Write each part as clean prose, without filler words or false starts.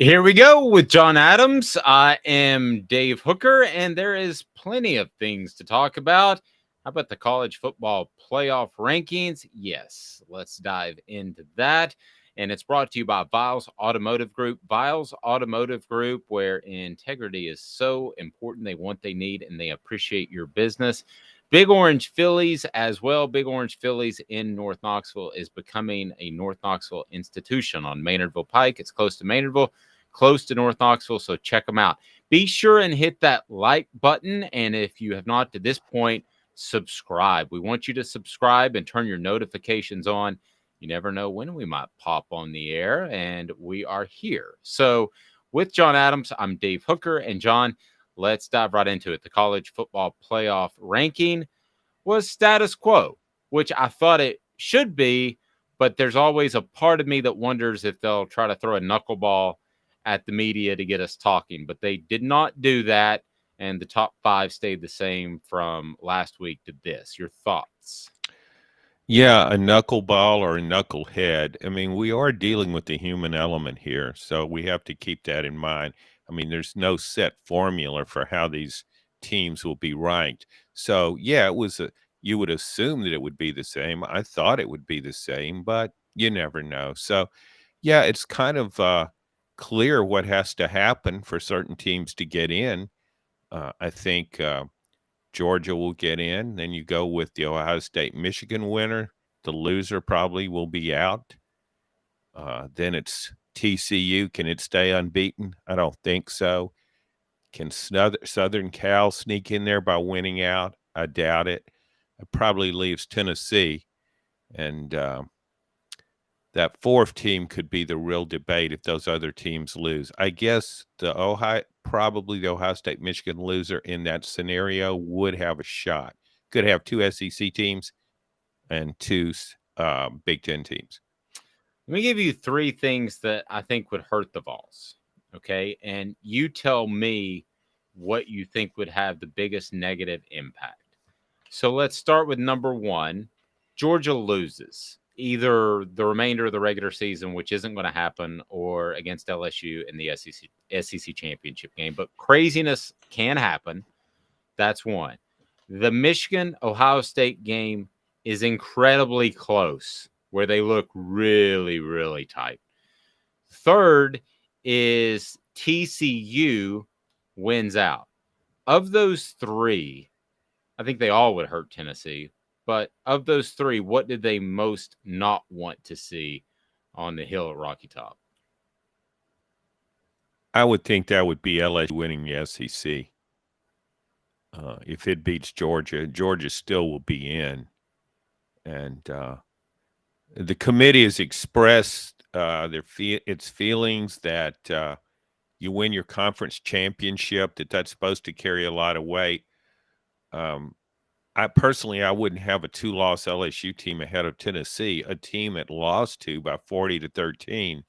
Here we go with John Adams. I am Dave Hooker, and there is plenty of things to talk about. How about the college football playoff rankings? Yes, let's dive into that. And it's brought to you by Viles Automotive Group. Viles Automotive Group, where integrity is so important. They want, they need, and they appreciate your business. Big Orange Phillies as well. Big Orange Phillies in North Knoxville is becoming a North Knoxville institution on Maynardville Pike. It's close to Maynardville, close to North Knoxville, so check them out. Be sure and hit that like button, and if you have not to this point, subscribe. We want you to subscribe and turn your notifications on. You never know when we might pop on the air, and we are here. So with John Adams, I'm Dave Hooker, and John, let's dive right into it. The college football playoff ranking was status quo, which I thought it should be, but there's always a part of me that wonders if they'll try to throw a knuckleball at the media to get us talking, but they did not do that, and the top five stayed the same from last week to this. Your thoughts? Yeah, a knuckleball or a knucklehead. I mean, we are dealing with the human element here, so we have to keep that in mind. I mean, there's no set formula for how these teams will be ranked. So, yeah, you would assume that it would be the same. I thought it would be the same, but you never know. So, yeah, it's kind of clear what has to happen for certain teams to get in. I think Georgia will get in. Then you go with the Ohio State Michigan winner. The loser probably will be out. Then it's TCU. Can it stay unbeaten? I don't think so. Can Southern Cal sneak in there by winning out? I doubt it. It probably leaves Tennessee. And that fourth team could be the real debate if those other teams lose. I guess probably the Ohio State Michigan loser in that scenario would have a shot. Could have two SEC teams and two Big Ten teams. Let me give you three things that I think would hurt the Vols. Okay. And you tell me what you think would have the biggest negative impact. So let's start with number one. Georgia loses either the remainder of the regular season, which isn't going to happen, or against LSU in the SEC championship game. But craziness can happen. That's one. The Michigan Ohio State game is incredibly close, where they look really, really tight. Third is TCU wins out. Of those three, I think they all would hurt Tennessee. But of those three, what did they most not want to see on the hill at Rocky Top? I would think that would be LSU winning the SEC. If it beats Georgia, Georgia still will be in. And the committee has expressed its feelings that you win your conference championship, that's supposed to carry a lot of weight. I wouldn't have a two-loss LSU team ahead of Tennessee, a team it lost to by 40-13.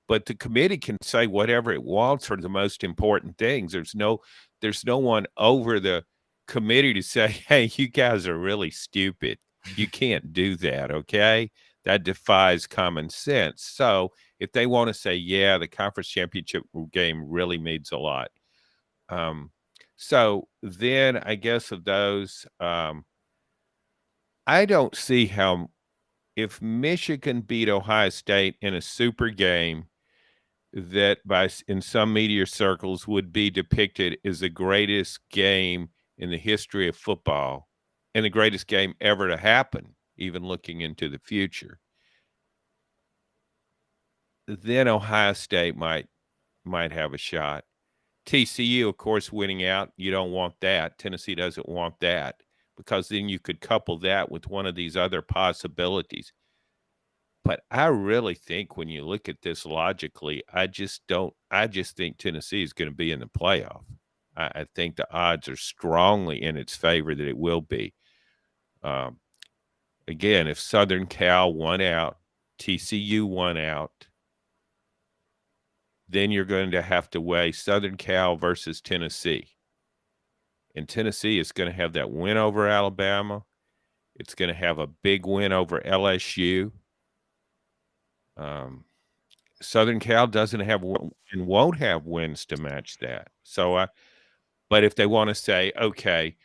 But the committee can say whatever it wants for the most important things. There's no one over the committee to say, "Hey, you guys are really stupid. You can't do that." Okay, that defies common sense. So if they want to say, "Yeah, the conference championship game really means a lot," so then I guess of those, I don't see how if Michigan beat Ohio State in a super game that in some media circles would be depicted as the greatest game in the history of football and the greatest game ever to happen, even looking into the future. Then Ohio State might have a shot. TCU, of course, winning out, you don't want that. Tennessee doesn't want that because then you could couple that with one of these other possibilities. But I really think when you look at this logically, I just think Tennessee is going to be in the playoff. I think the odds are strongly in its favor that it will be. Again, if Southern Cal won out, TCU won out, then you're going to have to weigh Southern Cal versus Tennessee. And Tennessee is going to have that win over Alabama. It's going to have a big win over LSU. Southern Cal doesn't have and won't have wins to match that. So, but if they want to say, okay,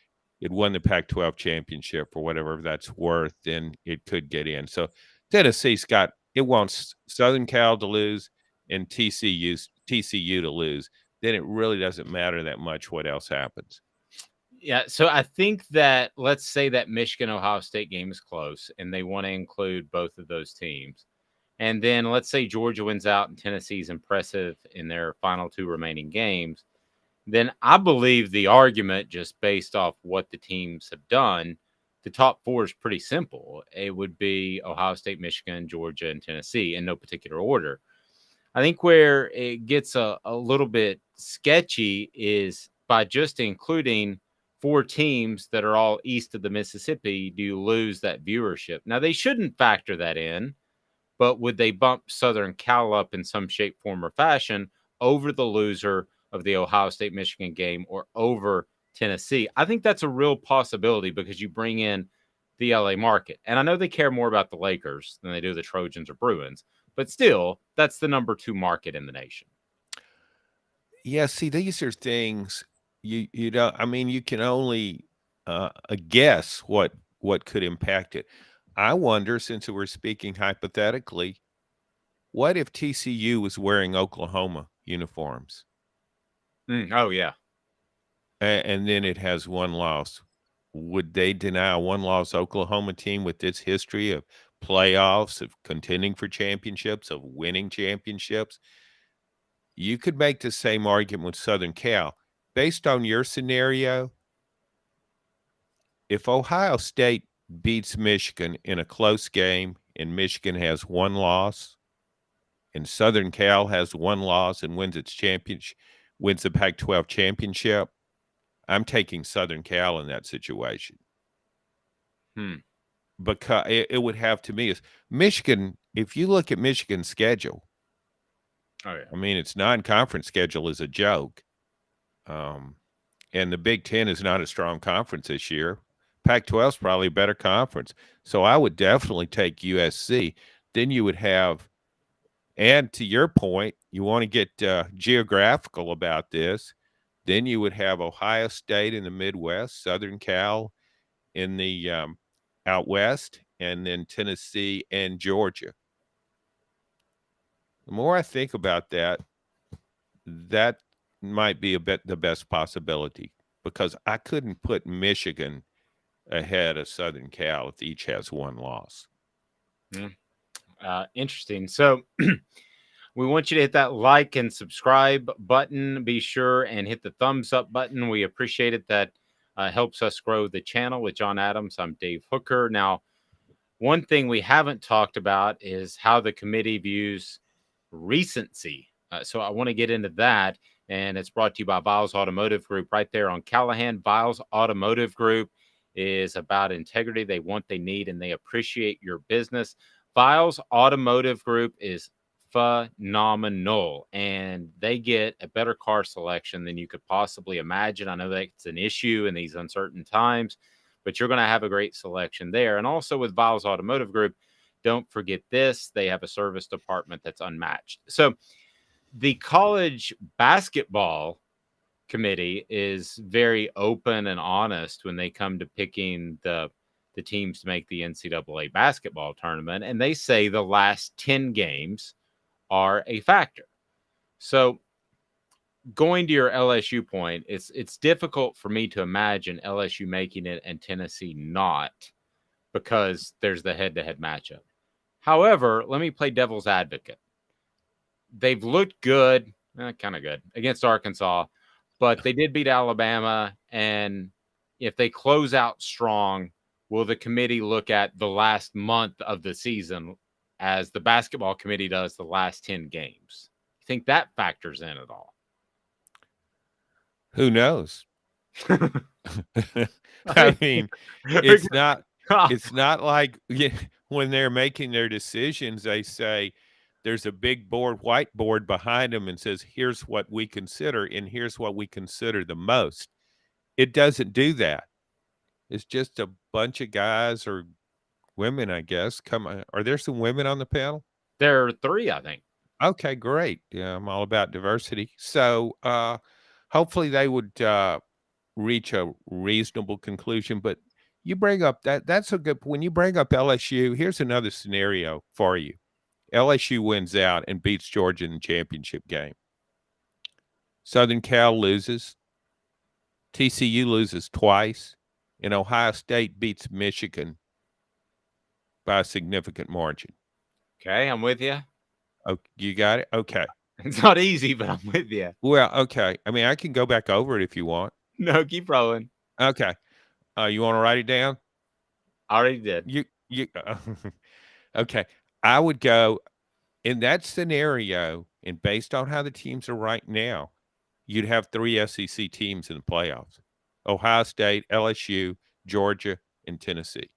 it won the Pac-12 championship or whatever that's worth, then it could get in. So Tennessee's got it wants Southern Cal to lose and TCU to lose. Then it really doesn't matter that much what else happens. Yeah, so I think that let's say that Michigan Ohio State game is close and they want to include both of those teams. And then let's say Georgia wins out and Tennessee's impressive in their final two remaining games. Then I believe the argument, just based off what the teams have done, the top four is pretty simple. It would be Ohio State, Michigan, Georgia, and Tennessee in no particular order. I think where it gets a little bit sketchy is by just including four teams that are all east of the Mississippi, do you lose that viewership? Now, they shouldn't factor that in, but would they bump Southern Cal up in some shape, form, or fashion over the loser of the Ohio State Michigan game or over Tennessee? I think that's a real possibility because you bring in the LA market. And I know they care more about the Lakers than they do the Trojans or Bruins, but still, that's the number two market in the nation. Yeah, see, these are things you don't. I mean, you can only guess what could impact it. I wonder, since we're speaking hypothetically, what if TCU was wearing Oklahoma uniforms Oh, yeah. and then it has one loss? Would they deny a one-loss Oklahoma team with its history of playoffs, of contending for championships, of winning championships? You could make the same argument with Southern Cal. Based on your scenario, if Ohio State beats Michigan in a close game and Michigan has one loss, and Southern Cal has one loss and wins its championship, wins the Pac-12 championship, I'm taking Southern Cal in that situation. Because it would have to me is Michigan. If you look at Michigan's schedule, Oh, yeah. I mean, its non-conference schedule is a joke. And the Big Ten is not a strong conference this year. Pac-12 is probably a better conference. So I would definitely take USC. Then you would have, and to your point, you want to get geographical about this. Then you would have Ohio State in the Midwest, Southern Cal in the out west, and then Tennessee and Georgia. The more I think about that, that might be a bit the best possibility because I couldn't put Michigan ahead of Southern Cal if each has one loss. Interesting. So we want you to hit that like and subscribe button. Be sure and hit the thumbs up button. We appreciate it. That helps us grow the channel. With John Adams, I'm Dave Hooker. Now, one thing we haven't talked about is how the committee views recency. So I want to get into that. And it's brought to you by Viles Automotive Group right there on Callahan. Viles Automotive Group is about integrity. They want, they need, and they appreciate your business. Viles Automotive Group is phenomenal, and they get a better car selection than you could possibly imagine. I know that's an issue in these uncertain times, but you're going to have a great selection there. And also with Viles Automotive Group, don't forget this, they have a service department that's unmatched. So the college basketball committee is very open and honest when they come to picking the teams to make the NCAA basketball tournament, and they say the last 10 games are a factor. So going to your LSU point, it's difficult for me to imagine LSU making it and Tennessee not, because there's the head-to-head matchup. However, let me play devil's advocate. They've looked good, kind of good, against Arkansas, but they did beat Alabama. And if they close out strong, will the committee look at the last month of the season as the basketball committee does the last 10 games? You think that factors in at all? Who knows? I mean, it's not like when they're making their decisions, they say there's a big whiteboard behind them and says, here's what we consider, and here's what we consider the most. It doesn't do that. It's just a bunch of guys or women, I guess. Come on. Are there some women on the panel? There are three, I think. Okay, great. Yeah, I'm all about diversity. So, hopefully they would reach a reasonable conclusion. But you bring up that's a good when you bring up LSU. Here's another scenario for you. LSU wins out and beats Georgia in the championship game. Southern Cal loses. TCU loses twice, and Ohio State beats Michigan by a significant margin. Okay, I'm with you. Oh, you got it? Okay. It's not easy, but I'm with you. Well, okay. I mean, I can go back over it if you want. No, keep rolling. Okay. You want to write it down? I already did. You okay. I would go in that scenario, and based on how the teams are right now, you'd have 3 SEC teams in the playoffs: Ohio State, LSU, Georgia, and Tennessee.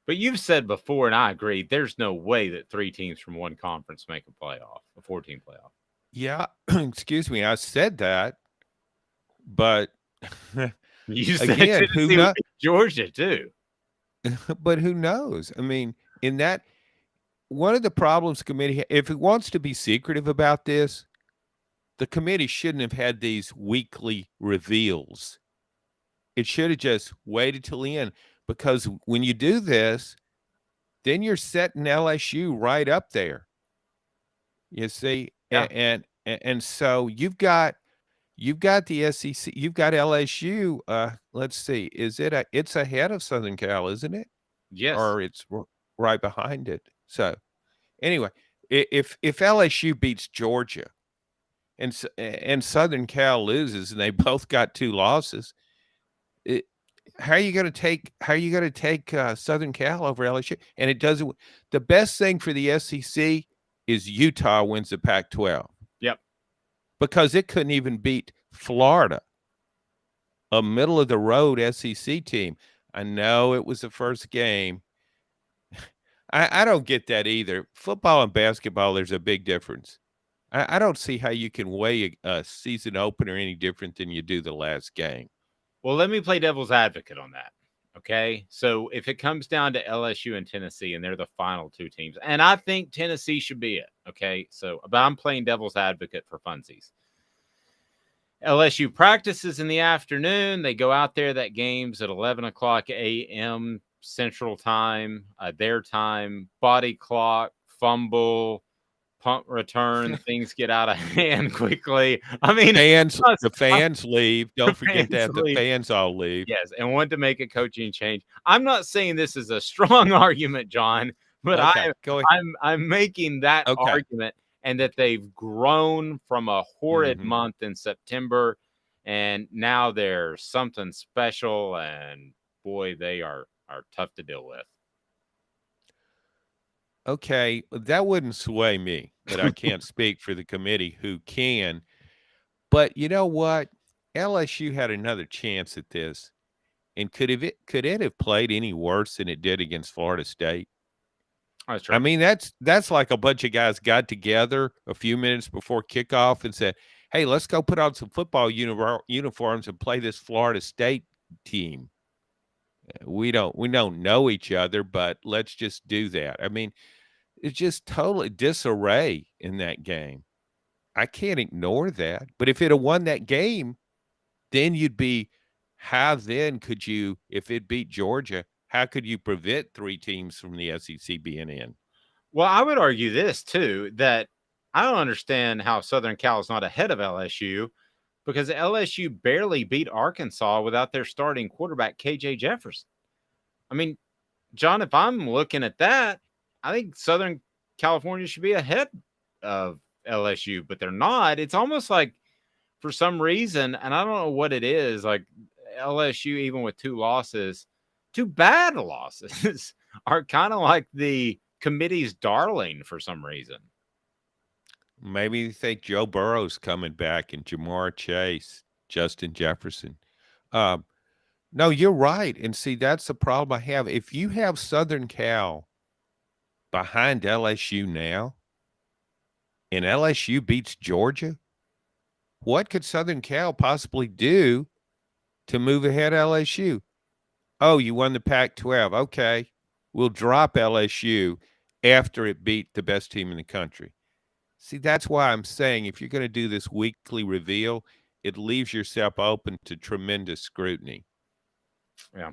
But you've said before, and I agree, there's no way that 3 teams from one conference make a playoff, a 14 playoff. Yeah, excuse me, I said that, but You said again, who Tennessee would knows? beat Georgia too. But who knows? I mean, in that one of the problems committee, if it wants to be secretive about this, the committee shouldn't have had these weekly reveals. It should have just waited till the end, because when you do this, then you're setting LSU right up there. You see, Yeah. and so you've got the SEC, you've got LSU. Let's see, it's ahead of Southern Cal, isn't it? Yes. Or it's right behind it. So anyway, if LSU beats Georgia and Southern Cal loses, and they both got 2 losses, it, how are you going to take Southern Cal over LSU? And it doesn't. The best thing for the SEC is Utah wins the Pac-12. Yep. Because it couldn't even beat Florida, a middle of the road SEC team. I know it was the first game. I don't get that either. Football and basketball, there's a big difference. I don't see how you can weigh a season opener any different than you do the last game. Well, let me play devil's advocate on that. Okay. So if it comes down to LSU and Tennessee, and they're the final 2 teams, and I think Tennessee should be it. Okay. So, but I'm playing devil's advocate for funsies. LSU practices in the afternoon. They go out there. That game's at 11 o'clock a.m. Central Time, their time, body clock, fumble, punt return. Things get out of hand quickly. I mean, the fans leave. Don't forget that the leave. fans all leave. Yes, and want to make a coaching change. I'm not saying this is a strong argument, John, but Okay, I'm making that argument, and that they've grown from a horrid month in September, and now they're something special, and boy, they are tough to deal with. Okay, that wouldn't sway me, but I can't speak for the committee who can. But you know what? LSU had another chance at this. And could it have played any worse than it did against Florida State? That's true. I mean, that's like a bunch of guys got together a few minutes before kickoff and said, "Hey, let's go put on some football uniforms and play this Florida State team. We don't know each other, but let's just do that." I mean, it's just totally disarray in that game. I can't ignore that. But if it had won that game, then you'd be, how then could you, if it beat Georgia, how could you prevent 3 teams from the SEC being in? Well, I would argue this too, that I don't understand how Southern Cal is not ahead of LSU, because LSU barely beat Arkansas without their starting quarterback, KJ Jefferson. I mean, John, if I'm looking at that, I think Southern California should be ahead of LSU, but they're not. It's almost like, for some reason, and I don't know what it is, like LSU, even with 2 losses, 2 bad losses, are kind of like the committee's darling for some reason. Maybe they think Joe Burrow's coming back and Jamar Chase, Justin Jefferson. No, you're right. And see, that's the problem I have. If you have Southern Cal behind LSU now, and LSU beats Georgia, what could Southern Cal possibly do to move ahead of LSU? Oh, you won the Pac-12. Okay, we'll drop LSU after it beat the best team in the country. See, that's why I'm saying if you're going to do this weekly reveal, it leaves yourself open to tremendous scrutiny. Yeah.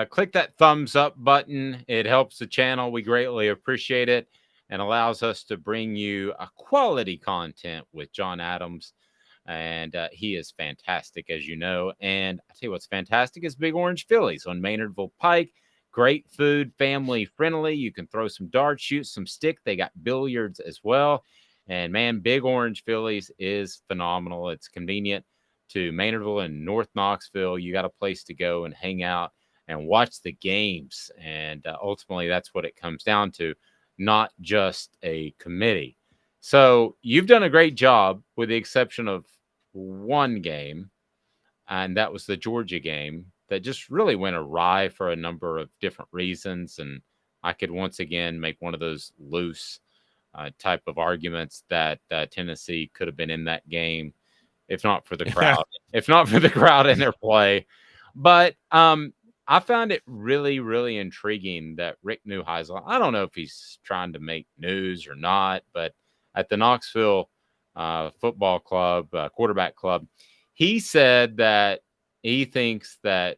Click that thumbs up button. It helps the channel. We greatly appreciate it and allows us to bring you a quality content with John Adams. And he is fantastic, as you know. And I tell you what's fantastic is Big Orange Phillies on Maynardville Pike. Great food, family friendly. You can throw some darts, shoot some stick. They got billiards as well. And man, Big Orange Phillies is phenomenal. It's convenient to Maynardville and North Knoxville. You got a place to go and hang out and watch the games. And ultimately, that's what it comes down to, not just a committee. So you've done a great job, with the exception of one game, and that was the Georgia game that just really went awry for a number of different reasons. And I could once again make one of those loose type of arguments that Tennessee could have been in that game if not for the crowd, if not for the crowd in their play. But I found it really, really intriguing that Rick Neuheisel, I don't know if he's trying to make news or not, but at the Knoxville Football Club, quarterback club, he said that he thinks that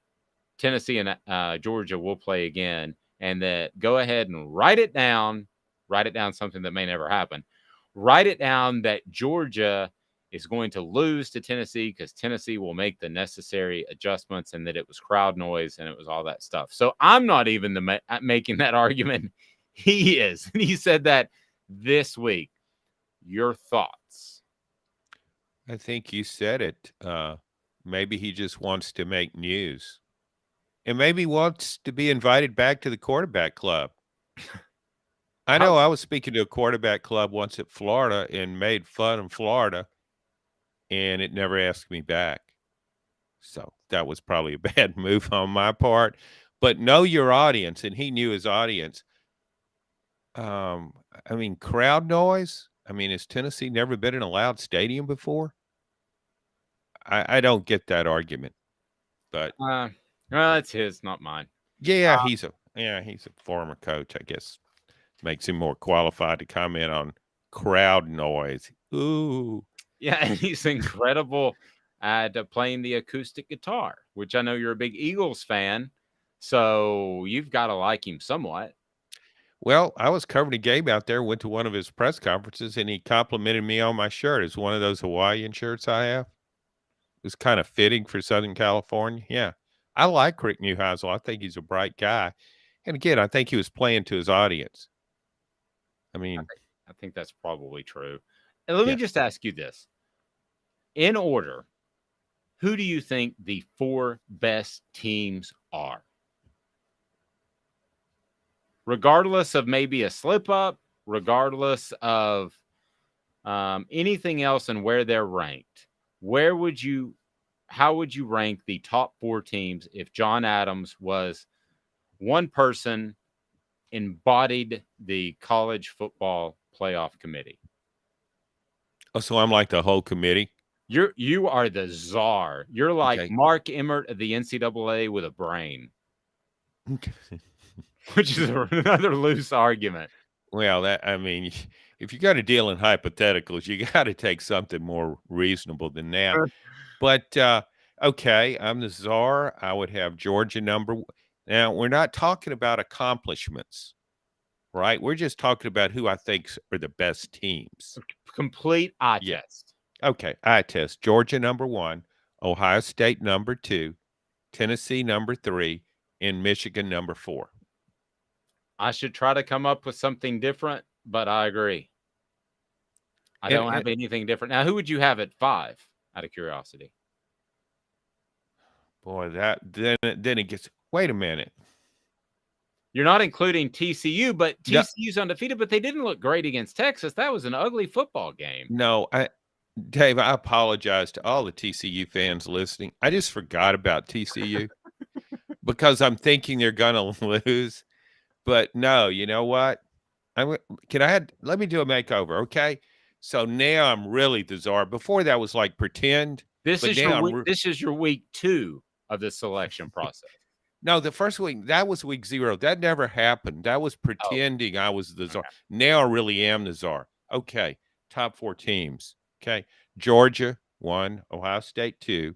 Tennessee and Georgia will play again, and that go ahead and write it down, something that may never happen. Write it down that Georgia is going to lose to Tennessee because Tennessee will make the necessary adjustments, and that it was crowd noise and it was all that stuff. So I'm not even making that argument. He is. And he said that this week. Your thoughts? I think you said it. Maybe he just wants to make news. And maybe wants to be invited back to the quarterback club. I know I was speaking to a quarterback club once at Florida and made fun of Florida, and it never asked me back. So that was probably a bad move on my part. But know your audience, and he knew his audience. I mean, crowd noise. I mean, has Tennessee never been in a loud stadium before? I don't get that argument. But well, it's his, not mine. yeah, he's a former coach, I guess. Makes him more qualified to comment on crowd noise. Ooh. Yeah, and he's incredible at playing the acoustic guitar, which I know you're a big Eagles fan, so you've got to like him somewhat. Well, I was covering a game out there, went to one of his press conferences, and he complimented me on my shirt. It's one of those Hawaiian shirts I have. It's kind of fitting for Southern California. Yeah. I like Rick Neuheisel. I think he's a bright guy. And again, I think he was playing to his audience. I mean, I think that's probably true. And let me just ask you this. In order, who do you think the 4 best teams are? Regardless of maybe a slip up, regardless of anything else and where they're ranked, how would you rank the top 4 teams if John Adams was one person embodied the college football playoff committee? Oh, so I'm like the whole committee? You are the czar. You're like Mark Emmert of the NCAA with a brain. Which is another loose argument. Well, I mean, if you got to deal in hypotheticals, you got to take something more reasonable than that. But okay, I'm the czar. I would have Georgia number. Now, we're not talking about accomplishments, right? We're just talking about who I think are the best teams. Complete eye test. Okay, eye test. Georgia number 1, Ohio State number 2, Tennessee number 3, and Michigan number 4. I should try to come up with something different, but I agree. I don't have anything different. Now, who would you have at 5, out of curiosity? Boy, then it gets, wait a minute. You're not including TCU, but TCU's undefeated, but they didn't look great against Texas. That was an ugly football game. No, Dave, I apologize to all the TCU fans listening. I just forgot about TCU because I'm thinking they're going to lose. But no, you know what? Let me do a makeover, okay? So now I'm really the czar. Before that was like pretend. This is your week 2 of the selection process. No, the first week, that was week 0. That never happened. That was pretending I was the czar. Okay. Now I really am the czar. Okay. top 4 teams. Okay. Georgia 1, Ohio State 2,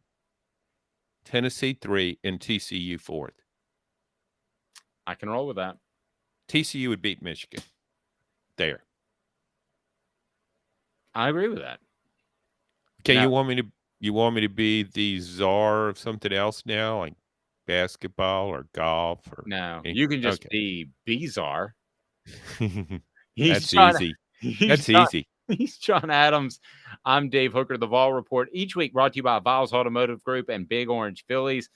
Tennessee 3, and TCU 4th. I can roll with that. TCU would beat Michigan. There. I agree with that. Okay, Now, you want me to be the czar of something else now, like basketball or golf or no, any you can just okay. be Bizarre. He's That's John. easy. He's That's John. easy. He's John Adams. I'm Dave Hooker, the Vol Report. Each week brought to you by Viles Automotive Group and Big Orange Phillies.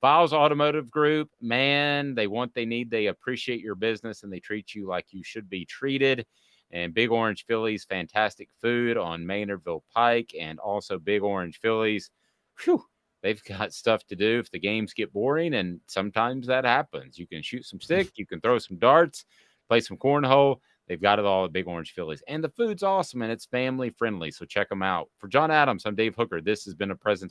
Viles Automotive Group, man, they want, they need, they appreciate your business, and they treat you like you should be treated. And Big Orange Phillies, fantastic food on Maynardville Pike, and also Big Orange Phillies. Whew, they've got stuff to do if the games get boring, and sometimes that happens. You can shoot some stick, you can throw some darts, play some cornhole. They've got it all at Big Orange Phillies. And the food's awesome, and it's family friendly, so check them out. For John Adams, I'm Dave Hooker. This has been a presentation